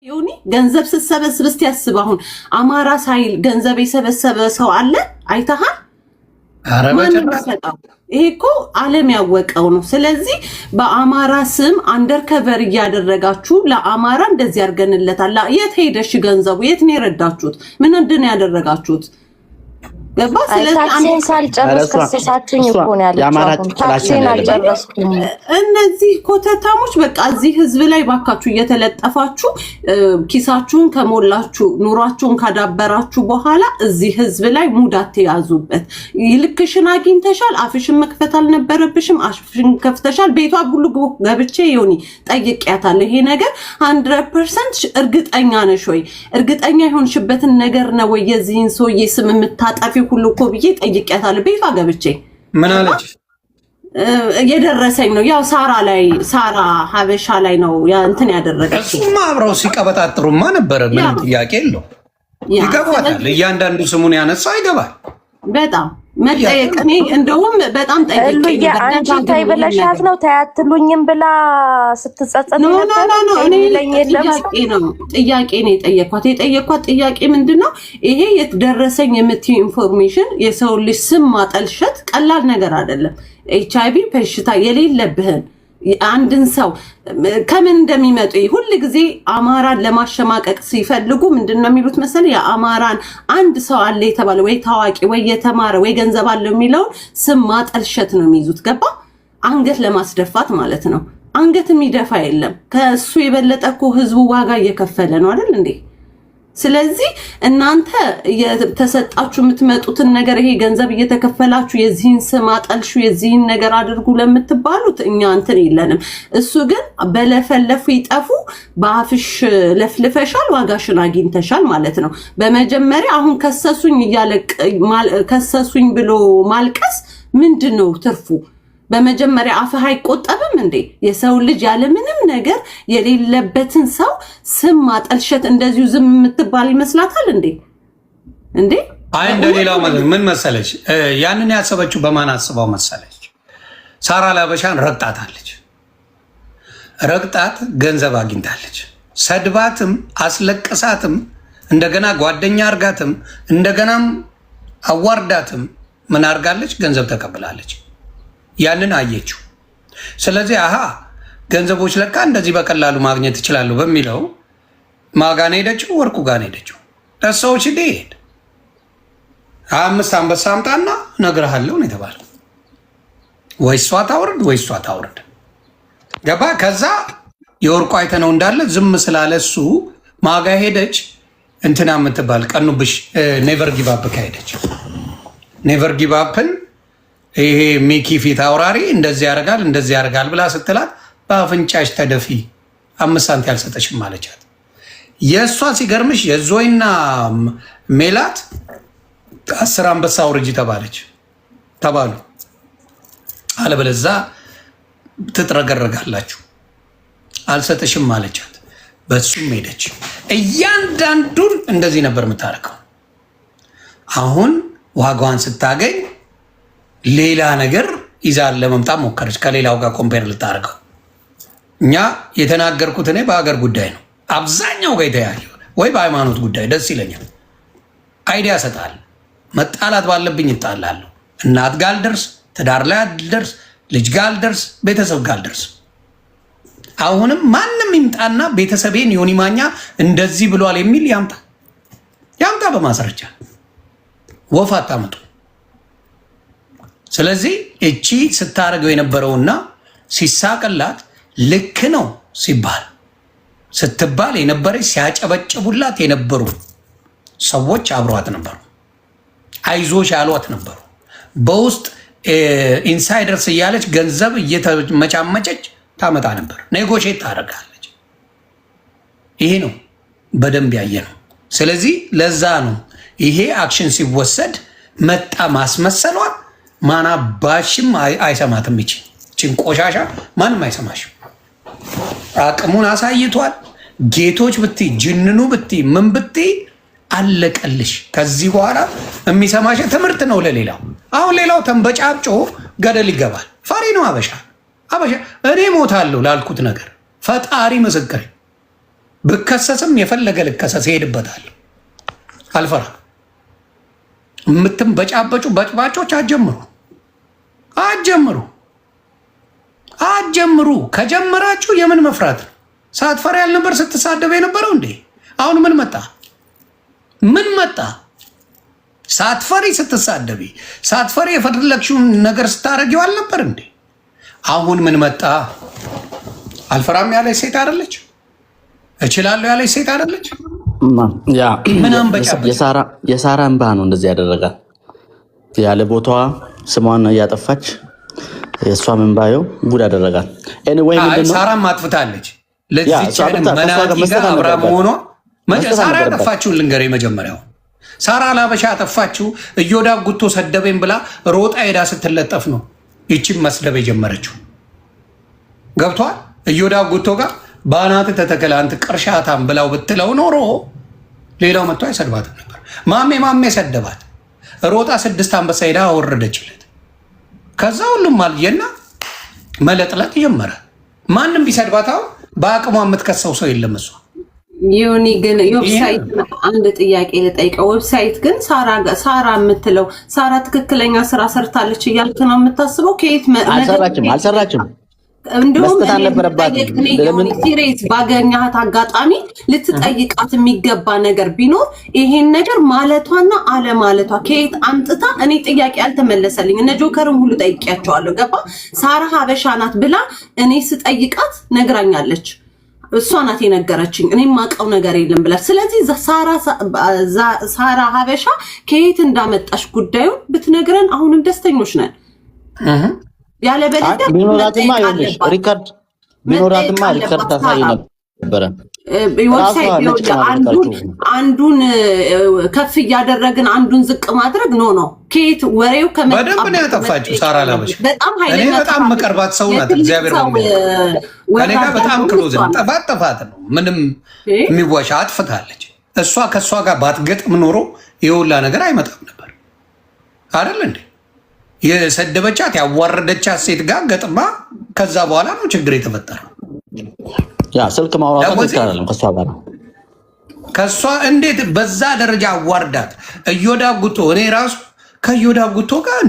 ዮኒ ገንዘብ ስትሰበስብ እስቲ ያስብ። አሁን አማራ ሳይል ገንዘብ የሰበሰበ ሰው አለ አይተሃል? ይሄ እኮ ዓለም ያወቀው ነው። ስለዚህ በአማራ ስም አንደርከቨር እያደረጋችሁ ለአማራ እንደዚህ ያርገንለታል። የት ሄደሽ ገንዘቡ? የት ነው የረዳችሁት? ምን እንደነ ያደረጋችሁት? ገባ? ስለዚህ ሳልጨርስ ከሰሳችኝ እኮ ነው ያለችው። ታክሲን አልጨረስኩም። እነዚህ ኮተታሞች በቃ እዚህ ህዝብ ላይ ባካችሁ እየተለጠፋችሁ ኪሳችሁን ከሞላችሁ ኑሯችሁን ካዳበራችሁ በኋላ እዚህ ህዝብ ላይ ሙዳት ያዙበት። ይልክሽን አግኝተሻል፣ አፍሽን መክፈት አልነበረብሽም፣ አፍሽን ከፍተሻል። ቤቷ ሁሉ ገብቼ ዮኒ ጠይቄያታለሁ። ይሄ ነገር 100% እርግጠኛ ነሽ ወይ? እርግጠኛ የሆንሽበትን ነገር ነው ወይ የዚህን ሰውዬ ስም የምታጠፊው ሁሉ እኮ ብዬ ጠይቄያታለሁ። ቤቷ ገብቼ ምን አለች? የደረሰኝ ነው ያው ሳራ ሀበሻ ላይ ነው እንትን ያደረገች። እሱማ አብረው ሲቀበጣጥሩማ ነበረ። ምንም ጥያቄ የለው። ይገባታል። እያንዳንዱ ስሙን ያነሳ ይገባል። በጣም መጠየቅ እኔ እንደውም በጣም ጠይቄ አንቺ ታይ ብለሻት ነው ታያትሉኝም ብላ ስትጸጸት ነበር። ጥያቄ ነው የጠየኳት ጥያቄ ምንድነው ይሄ የተደረሰኝ የምትዩ ኢንፎርሜሽን የሰው ልጅ ስም ማጠልሸት ቀላል ነገር አይደለም። HIV በሽታ የሌለብህን አንድን ሰው ከምን እንደሚመጡ ሁሉ ጊዜ አማራን ለማሸማቀቅ ሲፈልጉ ምንድነው የሚሉት መሰለኝ? የአማራን አንድ ሰው አለ የተባለ ወይ ታዋቂ ወይ የተማረ ወይ ገንዘብ አለው የሚለውን ስም ማጠልሸት ነው የሚይዙት። ገባ? አንገት ለማስደፋት ማለት ነው። አንገት የሚደፋ የለም። ከሱ የበለጠ እኮ ህዝቡ ዋጋ እየከፈለ ነው አይደል እንዴ? ስለዚህ እናንተ የተሰጣችሁ የምትመጡትን ነገር ይሄ ገንዘብ እየተከፈላችሁ የዚህን ስም አጠልሹ የዚህን ነገር አድርጉ ለምትባሉት እኛ እንትን የለንም። እሱ ግን በለፈለፉ ይጠፉ በአፍሽ ለፍልፈሻል፣ ዋጋሽን አግኝተሻል ማለት ነው። በመጀመሪያ አሁን ከሰሱኝ ብሎ ማልቀስ ምንድነው ትርፉ? በመጀመሪያ አፍህ አይቆጠብም እንዴ? የሰው ልጅ ያለ ምንም ነገር የሌለበትን ሰው ስም ማጠልሸት እንደዚሁ ዝም የምትባል ይመስላታል እንዴ? አይ እንደሌላው ምን መሰለች? ያንን ያሰበችው በማን አስባው መሰለች? ሳራ ላበሻን ረግጣታለች። ረግጣት ገንዘብ አግኝታለች። ሰድባትም አስለቅሳትም እንደገና ጓደኛ አርጋትም እንደገናም አዋርዳትም ምን አርጋለች? ገንዘብ ተቀብላለች። ያንን አየችው። ስለዚህ ገንዘቦች ለካ እንደዚህ በቀላሉ ማግኘት ይችላሉ በሚለው ማጋን ሄደችው፣ ወርቁ ጋር ሄደችው። ለሰዎች ሄድ 5 አንበሳ አምጣና እነግርሃለሁ ነው የተባለው። ወይ እሷ ታውርድ ገባ። ከዛ የወርቁ አይተነው እንዳለ ዝም ስላለ እሱ ማጋ ሄደች። እንትና የምትባል ቀኑብሽ ኔቨር ጊቭ አፕ ካሄደች። ኔቨር ጊቭ አፕን ይሄ ሚኪ ፊት አውራሪ እንደዚህ ያደርጋል ብላ ስትላት በአፍንጫሽ ተደፊ 5 ሳንቲም ያልሰጠሽም አለቻት። የእሷ ሲገርምሽ የዞይና ሜላት 10 አንበሳ አውርጂ ተባሉ። አለበለዛ ትጥረገረጋላችሁ አልሰጠሽም አለቻት። በሱም ሄደች። እያንዳንዱን እንደዚህ ነበር የምታረገው። አሁን ዋጋዋን ስታገኝ ሌላ ነገር ይዛል ለመምጣት ሞከረች። ከሌላው ጋር ኮምፔር ልታደርገው። እኛ የተናገርኩት እኔ በሀገር ጉዳይ ነው አብዛኛው ጋር የተያየ ወይ በሃይማኖት ጉዳይ ደስ ይለኛል። አይዲያ ሰጣል። መጣላት ባለብኝ ይጣላለሁ። እናት ጋር አልደርስ፣ ትዳር ላይ አልደርስ፣ ልጅ ጋር አልደርስ፣ ቤተሰብ ጋር አልደርስ። አሁንም ማንም ይምጣና ቤተሰቤን ዮኒ ማኛ እንደዚህ ብሏል የሚል ያምጣ በማስረጃ ወፍ አታመጡ። ስለዚህ እቺ ስታደርገው የነበረውና ሲሳቅላት ልክ ነው ስትባል የነበረች ሲያጨበጭቡላት የነበሩ ሰዎች አብሯት ነበሩ። አይዞሽ ያሏት ነበሩ። በውስጥ ኢንሳይደርስ እያለች ገንዘብ እየተመቻመጨች ታመጣ ነበር። ኔጎሼት ታደርጋለች። ይሄ ነው በደንብ ያየ ነው። ስለዚህ ለዛ ነው ይሄ አክሽን ሲወሰድ መጣ ማስመሰሏን ማናባሽም አይሰማትም። ይችን ቆሻሻ ማንም አይሰማሽም። አቅሙን አሳይቷል። ጌቶች ብትይ ጅንኑ ብትይ ምን ብትይ አለቀልሽ። ከዚህ በኋላ የሚሰማሽ ትምህርት ነው ለሌላው። አሁን ሌላው ተንበጫጮ ገደል ይገባል። ፈሪ ነው አበሻ። እኔ ሞታለሁ ላልኩት ነገር ፈጣሪ ምስክሬ ብከሰስም የፈለገ ልከሰስ ሄድበታለሁ። አልፈራ። የምትንበጫበጩ በጭባጮች አጀምሩ። ከጀመራችሁ የምን መፍራት ነው? ሳትፈሪ ያልነበር ስትሳደብ የነበረው እንዴ? አሁን ምን መጣ? ሳትፈሪ ስትሳደቢ፣ ሳትፈሪ የፈለግሽውን ነገር ስታረጊው አልነበር እንዴ? አሁን ምን መጣ? አልፈራም ያለች ሴት አይደለች? እችላለሁ ያለች ሴት አይደለች? የሳራ እንባ ነው እንደዚህ ያደረጋል። ያለ ቦታዋ ስሟን እያጠፋች የእሷ ምንባየው ጉድ ያደረጋል። ሳራም አጥፍታለች። ለዚች መናጢ ጋር አብራ መሆኗ ሳራ ያጠፋችውን ልንገር። መጀመሪያው ሳራ ላበሻ ያጠፋችው እዮዳብ ጉቶ ሰደበኝ ብላ ሮጣ ሄዳ ስትለጠፍ ነው ይቺም መስደብ የጀመረችው። ገብቷል? እዮዳብ ጉቶ ጋር በአናት ተተከለ አንተ ቅርሻታም ብላው ብትለው ኖሮ ሌላው መጥቶ አይሰድባትም ነበር። ማሜ ሰደባት። ሮጣ 6 አንበሳ ሄዳ አወረደችለት። ከዛ ሁሉም አልየና መለጥለጥ ጀመረ። ማንም ቢሰድባት አሁን በአቅሟ የምትከሰው ሰው የለም። እሷ ዮኒ ግን ዌብሳይት አንድ ጥያቄ ልጠይቀው። ዌብሳይት ግን ሳራ የምትለው ሳራ ትክክለኛ ስራ ሰርታለች እያልክ ነው የምታስበው? ከየት አልሰራችም። እንደውም ሲሪየስ ባገኛት አጋጣሚ ልትጠይቃት የሚገባ ነገር ቢኖር ይሄን ነገር ማለቷና አለማለቷ ከየት አምጥታ። እኔ ጥያቄ አልተመለሰልኝ። እነ ጆከርም ሁሉ ጠይቄያቸዋለሁ። ገባ? ሳራ ሀበሻ ናት ብላ እኔ ስጠይቃት ነግራኛለች። እሷ ናት የነገረችኝ። እኔ ማቀው ነገር የለም ብላ። ስለዚህ ሳራ ሀበሻ ከየት እንዳመጣሽ ጉዳዩን ብትነግረን አሁንም ደስተኞች ነን። ያለ ቢኖራትማ ሪከርድ ታሳይ ነበረ። ዌብሳይት አንዱን ከፍ እያደረግን አንዱን ዝቅ ማድረግ ነው። ከየት ወሬው ከመጣ በደንብ ነው ያጠፋችው ሳራ ላበሽ። በጣም መቀርባት ሰው ናት። እግዚአብሔር ከኔ ጋር በጣም ክሎዝ ነው። ጥፋት ነው። ምንም የሚዋሻ አጥፍታለች። እሷ ከእሷ ጋር ባትገጥም ኖሮ የሁላ ነገር አይመጣም ነበር አይደል እንዴ? የሰደበቻት ያዋረደቻት ሴት ጋር ገጥማ ከዛ በኋላ ነው ችግር የተፈጠረው። ስልክ ማውራት ይቻላል ከሷ ጋር። ከሷ እንዴት በዛ ደረጃ አዋርዳት። እዮዳብ ጉቶ እኔ ራሱ ከእዮዳብ ጉቶ ጋር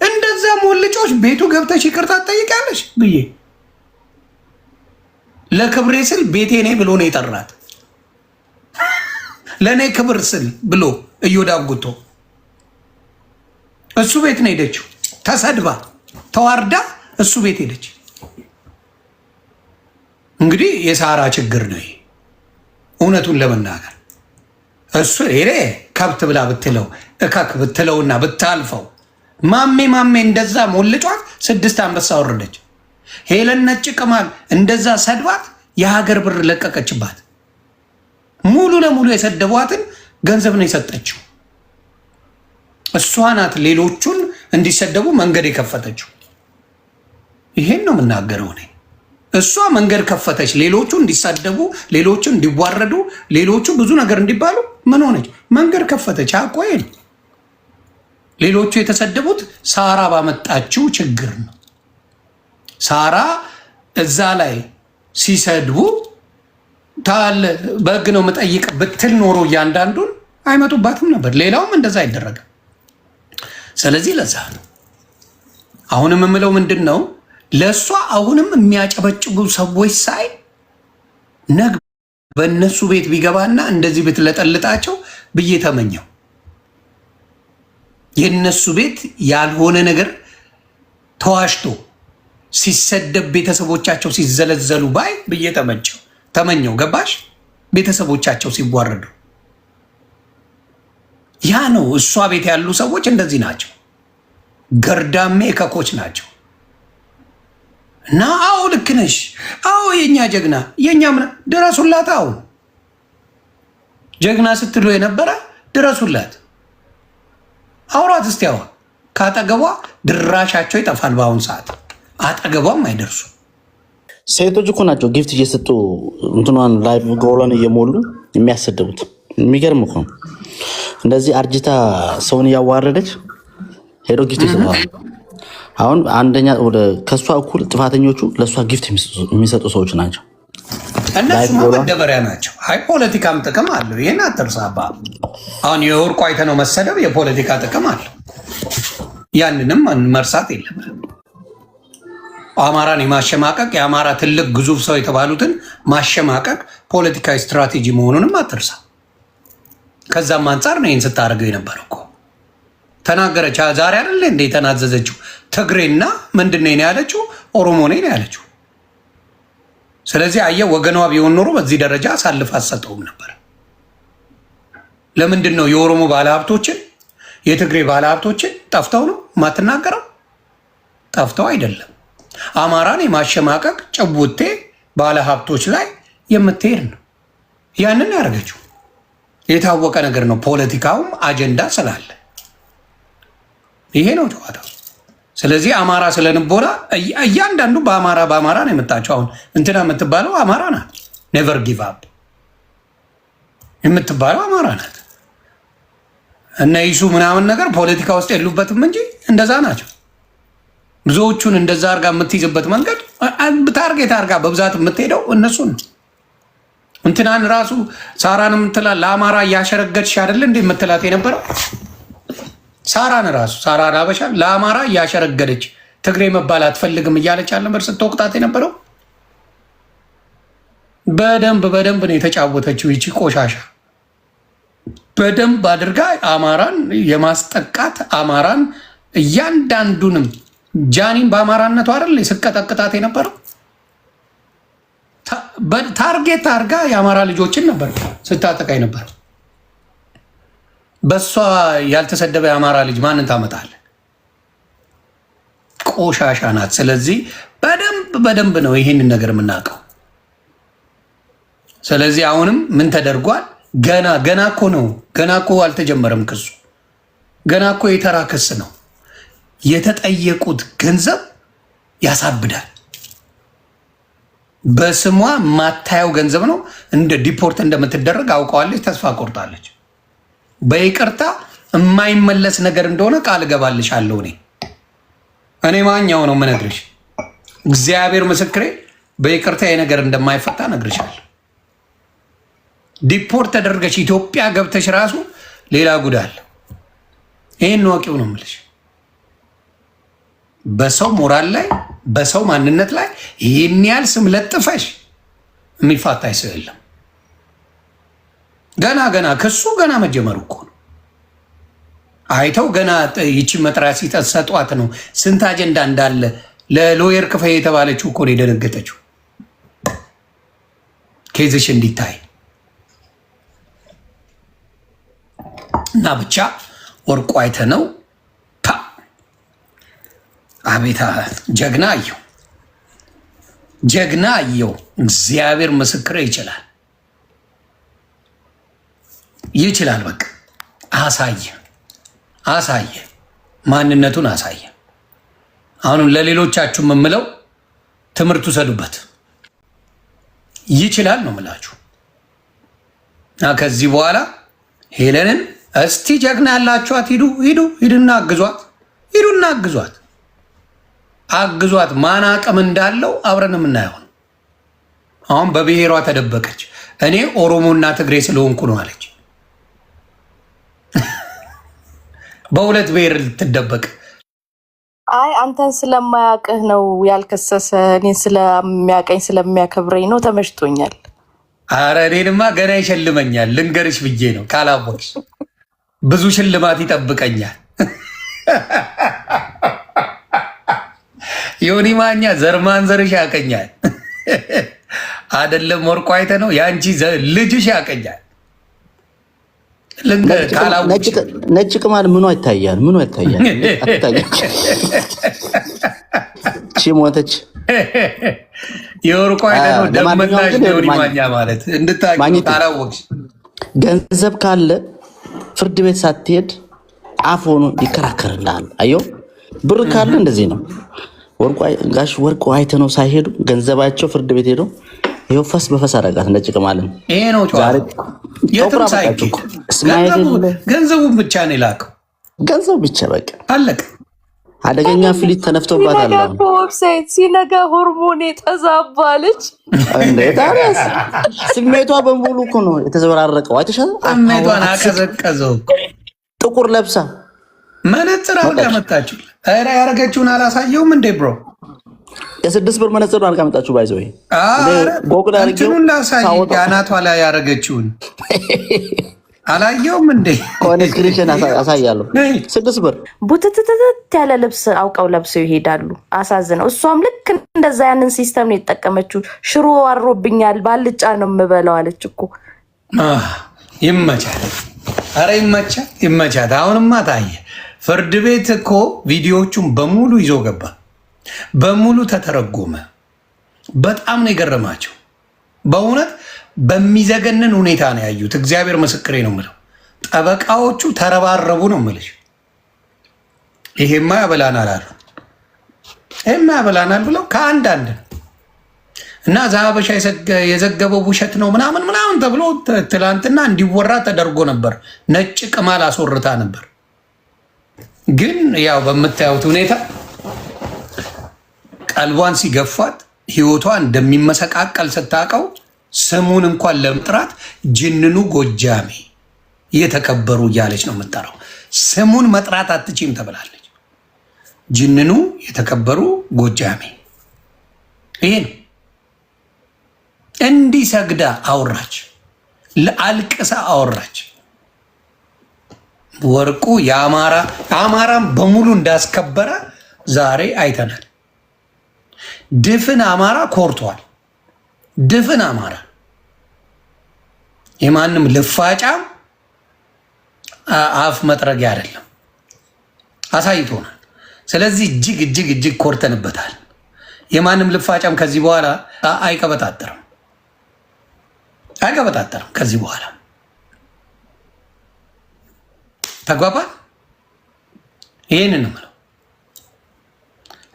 እንደዛ ሞልጮች ቤቱ ገብተሽ ይቅርታ ትጠይቂያለሽ ብዬ ለክብሬ ስል ቤቴ ነኝ ብሎ ነው የጠራት። ለእኔ ክብር ስል ብሎ እዮዳብ ጉቶ እሱ ቤት ነው ሄደችው። ተሰድባ ተዋርዳ እሱ ቤት ሄደች። እንግዲህ የሳራ ችግር ነው እውነቱን ለመናገር። እሱ ከብት ብላ ብትለው እካክ ብትለውና ብታልፈው ማሜ እንደዛ ሞልጯት 6 አንበሳ ወረደች። ሄለን ነጭ ቅማል እንደዛ ሰድባት የሀገር ብር ለቀቀችባት። ሙሉ ለሙሉ የሰደቧትን ገንዘብ ነው የሰጠችው። እሷ ናት ሌሎቹን እንዲሰደቡ መንገድ የከፈተችው። ይሄን ነው የምናገረው እኔ። እሷ መንገድ ከፈተች፣ ሌሎቹ እንዲሳደቡ፣ ሌሎቹ እንዲዋረዱ፣ ሌሎቹ ብዙ ነገር እንዲባሉ ምን ሆነች? መንገድ ከፈተች። አቆየን። ሌሎቹ የተሰደቡት ሳራ ባመጣችው ችግር ነው። ሳራ እዛ ላይ ሲሰድቡ ታለ በህግ ነው መጠይቅ ብትል ኖሮ እያንዳንዱን አይመጡባትም ነበር። ሌላውም እንደዛ አይደረግም። ስለዚህ ለዛ ነው አሁንም የምለው ምንድን ነው ለእሷ አሁንም የሚያጨበጭቡ ሰዎች ሳይ ነግ በእነሱ ቤት ቢገባና እንደዚህ ብትለጠልጣቸው ብዬ ተመኘው። የእነሱ ቤት ያልሆነ ነገር ተዋሽቶ ሲሰደብ ቤተሰቦቻቸው ሲዘለዘሉ ባይ ብዬ ተመኘው። ገባሽ? ቤተሰቦቻቸው ሲዋረዱ ያ ነው። እሷ ቤት ያሉ ሰዎች እንደዚህ ናቸው። ገርዳሜ ከኮች ናቸው። እና አዎ ልክ ነሽ፣ አዎ የኛ ጀግና፣ የኛ ድረሱላት። አዎ ጀግና ስትሉ የነበረ ድረሱላት። አውራት እስቲ አሁን ከአጠገቧ ድራሻቸው ይጠፋል። በአሁኑ ሰዓት አጠገቧም አይደርሱ። ሴቶች እኮ ናቸው ጊፍት እየሰጡ እንትኗን ላይቭ ጎሏን እየሞሉ የሚያሰድቡት። የሚገርም እኮ እንደዚህ አርጅታ ሰውን እያዋረደች ሄዶ ጊፍት ይሰጣል። አሁን አንደኛ ወደ ከሷ እኩል ጥፋተኞቹ ለሷ ጊፍት የሚሰጡ ሰዎች ናቸው። እነሱ መደበሪያ ናቸው። አይ ፖለቲካም ጥቅም አለው። ይሄን አትርሳባ። አሁን የወርቁ አይተነው መሰደብ የፖለቲካ ጥቅም አለው። ያንንም መርሳት የለብንም። አማራን የማሸማቀቅ የአማራ ትልቅ ግዙፍ ሰው የተባሉትን ማሸማቀቅ ፖለቲካዊ ስትራቴጂ መሆኑንም አትርሳ። ከዛም አንጻር ነው ይህን ስታደርገው የነበረው እኮ። ተናገረች ዛሬ አይደለ እንደ የተናዘዘችው ትግሬና ምንድን ነው ያለችው? ኦሮሞ ነኝ ነው ያለችው። ስለዚህ አየህ ወገኗ ቢሆን ኖሮ በዚህ ደረጃ አሳልፍ አትሰጠውም ነበር። ለምንድን ነው የኦሮሞ ባለሀብቶችን የትግሬ ባለሀብቶችን ጠፍተው ነው ማትናገረው? ጠፍተው አይደለም። አማራን የማሸማቀቅ ጭቡቴ ባለሀብቶች ላይ የምትሄድ ነው። ያንን ያደርገችው የታወቀ ነገር ነው። ፖለቲካውም አጀንዳ ስላለ ይሄ ነው ጨዋታው። ስለዚህ አማራ ስለንቦና እያንዳንዱ በአማራ ነው የምታቸው። አሁን እንትና የምትባለው አማራ ናት። ኔቨር ጊቭ አፕ የምትባለው አማራ ናት። እነ ይሱ ምናምን ነገር ፖለቲካ ውስጥ የሉበትም እንጂ እንደዛ ናቸው። ብዙዎቹን እንደዛ አርጋ የምትይዝበት መንገድ ታርጌት አርጋ በብዛት የምትሄደው እነሱን ነው። እንትናን ራሱ ሳራን የምትላ ለአማራ እያሸረገድሽ አይደለ እንደ የምትላት የነበረው ሳራን ራሱ ሳራ ዳበሻ ለአማራ እያሸረገደች ትግሬ መባል አትፈልግም እያለች አልነበር ስትወቅጣት የነበረው? በደንብ ነው የተጫወተችው ይቺ ቆሻሻ። በደንብ አድርጋ አማራን የማስጠቃት አማራን እያንዳንዱንም ጃኒን በአማራነቱ አይደል ስቀጠቅጣት የነበረው? ታርጌት አድርጋ የአማራ ልጆችን ነበር ስታጠቃ የነበረው። በሷ ያልተሰደበ የአማራ ልጅ ማንን ታመጣለህ? ቆሻሻ ናት። ስለዚህ በደንብ ነው ይህንን ነገር የምናውቀው። ስለዚህ አሁንም ምን ተደርጓል? ገና እኮ ነው። ገና እኮ አልተጀመረም ክሱ። ገና እኮ የተራ ክስ ነው። የተጠየቁት ገንዘብ ያሳብዳል። በስሟ ማታየው ገንዘብ ነው። እንደ ዲፖርት እንደምትደረግ አውቀዋለች። ተስፋ ቆርጣለች። በይቅርታ የማይመለስ ነገር እንደሆነ ቃል እገባልሻለሁ። እኔ ማኛው ነው የምነግርሽ። እግዚአብሔር ምስክሬ፣ በይቅርታ ነገር እንደማይፈታ እነግርሻለሁ። ዲፖርት ተደርገሽ ኢትዮጵያ ገብተሽ ራሱ ሌላ ጉዳል። ይህን ወቂው ነው የምልሽ። በሰው ሞራል ላይ በሰው ማንነት ላይ ይህን ያህል ስም ለጥፈሽ የሚፋታሽ ሰው የለም። ገና ክሱ ገና መጀመሩ እኮ ነው። አይተው ገና ይቺ መጥሪያ ሲሰጧት ነው ስንት አጀንዳ እንዳለ ለሎየር ክፈይ የተባለችው እኮ ነው የደነገጠችው። ኬዝሽ እንዲታይ እና ብቻ ወርቁ አይተነው አቤት ጀግና አየው። እግዚአብሔር ምስክር ይችላል። በቃ አሳየ ማንነቱን አሳየ። አሁንም ለሌሎቻችሁ የምለው ትምህርት ውሰዱበት። ይችላል ነው የምላችሁ። ከዚህ በኋላ ሄለንን እስቲ ጀግና ያላችኋት ሂዱና አግዟት። ማን አቅም እንዳለው አብረን የምናየው ነው። አሁን በብሔሯ ተደበቀች። እኔ ኦሮሞና ትግሬ ስለሆንኩ ነው አለች። በሁለት ብሔር ልትደበቅ። አይ አንተን ስለማያውቅህ ነው ያልከሰሰ። እኔን ስለሚያቀኝ ስለሚያከብረኝ ነው። ተመችቶኛል። አረ እኔንማ ገና ይሸልመኛል። ልንገርሽ ብዬ ነው። ካላወቅሽ ብዙ ሽልማት ይጠብቀኛል። ዮኒ ማኛ ዘርማን ዘርሽ ያቀኛል። አይደለም ወርቁ አይተ ነው የአንቺ ልጅሽ ያቀኛል። ነጭ ቅማል ምኗ ይታያል? ሞተች። የወርቁ አይተ ነው ደመናሽ። ዮኒ ማኛ ማለት እንድታውቂ ካላወቅሽ ገንዘብ ካለ ፍርድ ቤት ሳትሄድ አፍ ሆኖ ይከራከርልሃል። አየው ብር ካለ እንደዚህ ነው። ጋሽ ወርቁ አይተ ነው ሳይሄዱ ገንዘባቸው ፍርድ ቤት ሄደው ይኸው ፈስ በፈስ አደረጋት። ነጭ ቅማልን ይሄ ነው የትም ሳይኬድ ገንዘቡን ብቻ ነው የላከው። ገንዘቡ ብቻ በቃ አለቀ። አደገኛ ፍሊት ተነፍቶባታል። ዌብሳይት ሲነጋ ሆርሞን ተዛባለች እንዴ! ታዲያስ ስሜቷ በሙሉ እኮ ነው የተዘበራረቀው። አይተሻል? ስሜቷን አቀዘቀዘው። ጥቁር ለብሳ መነጽር አድርጋ መጣችሁ። ኧረ ያረገችውን አላሳየውም እንዴ ብሮ? የ6 ብር መነጽር አድርጋ መጣችሁ። ባይዘው ጎግል አድርጌው አናቷ ላይ ያረገችውን አላየውም እንዴ? ኮንስክሪፕሽን አሳያለሁ። 6 ብር ቡትትትት ያለ ልብስ አውቀው ለብሰው ይሄዳሉ። አሳዝነው። እሷም ልክ እንደዛ ያንን ሲስተም ነው የተጠቀመችው። ሽሮ አሮብኛል ባልጫ ነው የምበለው አለች እኮ። ይመቻል። አረ ይመቻል፣ ይመቻት። አሁንማ ታየ። ፍርድ ቤት እኮ ቪዲዮዎቹን በሙሉ ይዞ ገባ፣ በሙሉ ተተረጎመ። በጣም ነው የገረማቸው በእውነት በሚዘገንን ሁኔታ ነው ያዩት። እግዚአብሔር ምስክሬ ነው የምለው። ጠበቃዎቹ ተረባረቡ ነው የምልሽ። ይሄማ ያበላናል አሉ፣ ይሄማ ያበላናል ብለው ከአንዳንድ እና ዛበሻ የዘገበው ውሸት ነው ምናምን ምናምን ተብሎ ትላንትና እንዲወራ ተደርጎ ነበር። ነጭ ቅማል አስወርታ ነበር። ግን ያው በምታዩት ሁኔታ ቀልቧን ሲገፋት ህይወቷ እንደሚመሰቃቀል ስታውቀው ስሙን እንኳን ለመጥራት ጅንኑ ጎጃሜ የተከበሩ እያለች ነው የምጠራው። ስሙን መጥራት አትችም ተብላለች። ጅንኑ የተከበሩ ጎጃሜ ይሄ ነው። እንዲህ ሰግዳ አወራች፣ ለአልቅሳ አወራች። ወርቁ የአማራን በሙሉ እንዳስከበረ ዛሬ አይተናል። ድፍን አማራ ኮርቷል። ድፍን አማራ የማንም ልፋጫም አፍ መጥረጊያ አይደለም፣ አሳይቶናል። ስለዚህ እጅግ ኮርተንበታል። የማንም ልፋጫም ከዚህ በኋላ አይቀበጣጠርም ከዚህ በኋላ ተግባባ። ይህንን ነው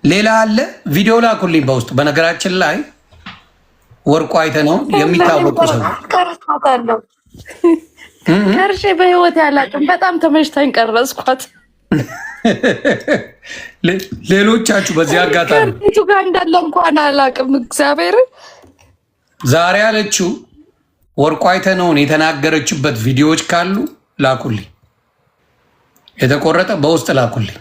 ሌላ አለ። ቪዲዮ ላኩልኝ በውስጥ። በነገራችን ላይ ወርቁ አይተ ነው የሚታወቁ ሰዎች ከርሼ በህይወት ያላቅም በጣም ተመችታኝ ቀረጽኳት። ሌሎቻችሁ በዚህ አጋጣሚ ከቱ ጋር እንዳለ እንኳን አላቅም። እግዚአብሔር ዛሬ ያለችው ወርቁ አይተ ነውን የተናገረችበት ቪዲዮዎች ካሉ ላኩልኝ። የተቆረጠ በውስጥ ላኩልኝ።